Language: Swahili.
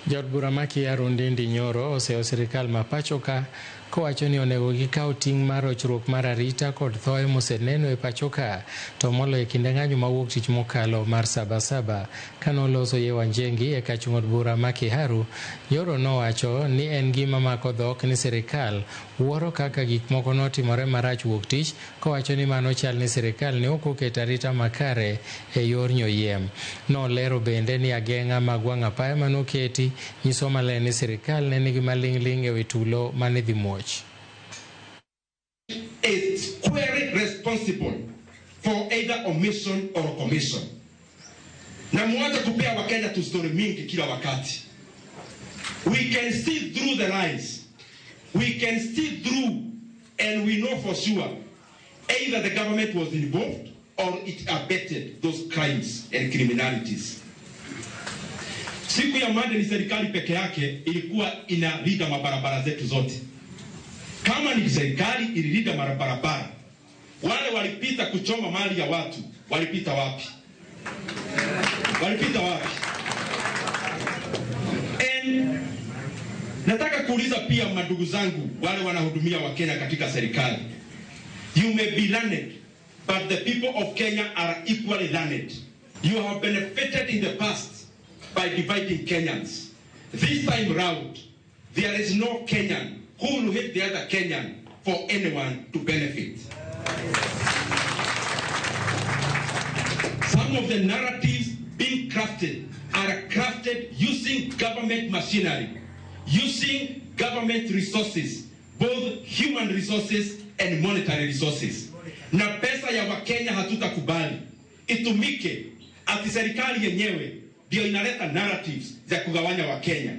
Jod bura makiaru Ndindi nyoro oseo sirikal ma pachoka kowacho ni onego gikaw ting' mar rochruok mar arita kod thoe moseneno e pachoka to moloyo kinde ng'anyo mawuok tich mokalo mar Sabasaba. Kanoloso Yewa Njengi e kach ng'od bura ma Kiaru, Nyoro nowacho ni en gima mako dhok ni sirikal wuoro kaka gik moko notimore marach wuok tich, kowacho ni mano chal ni sirikal ne ok oketo arita makare e yor nyoyiem. Nolero bende ni ageng'a mag wang' apaya manoketi nyiso maler ni sirikal ne nigi maling'ling' e wi tulo mane dhi muoch. Is squarely responsible for either omission or commission. Na mwacha kupea Wakenya tu story mingi kila wakati. We can see through the lies. We can see through, and we know for sure either the government was involved or it abetted those crimes and criminalities. Siku ya Monday ni serikali peke yake ilikuwa inalinda mabarabara zetu zote. Kama ni serikali ililinda mabarabara, wale walipita kuchoma mali ya watu, walipita wapi? Walipita wapi? And nataka kuuliza pia madugu zangu wale wanahudumia Wakenya katika serikali. You may be learned, but the people of Kenya are equally learned. You have benefited in the past by dividing Kenyans. This time round, there is no Kenyan who will hate the other Kenyan for anyone to benefit. Some of the narratives being crafted are crafted using government machinery, using government resources, both human resources and monetary resources. Na pesa ya Wakenya hatutakubali itumike ati serikali yenyewe ndio inaleta narratives za kugawanya Wakenya.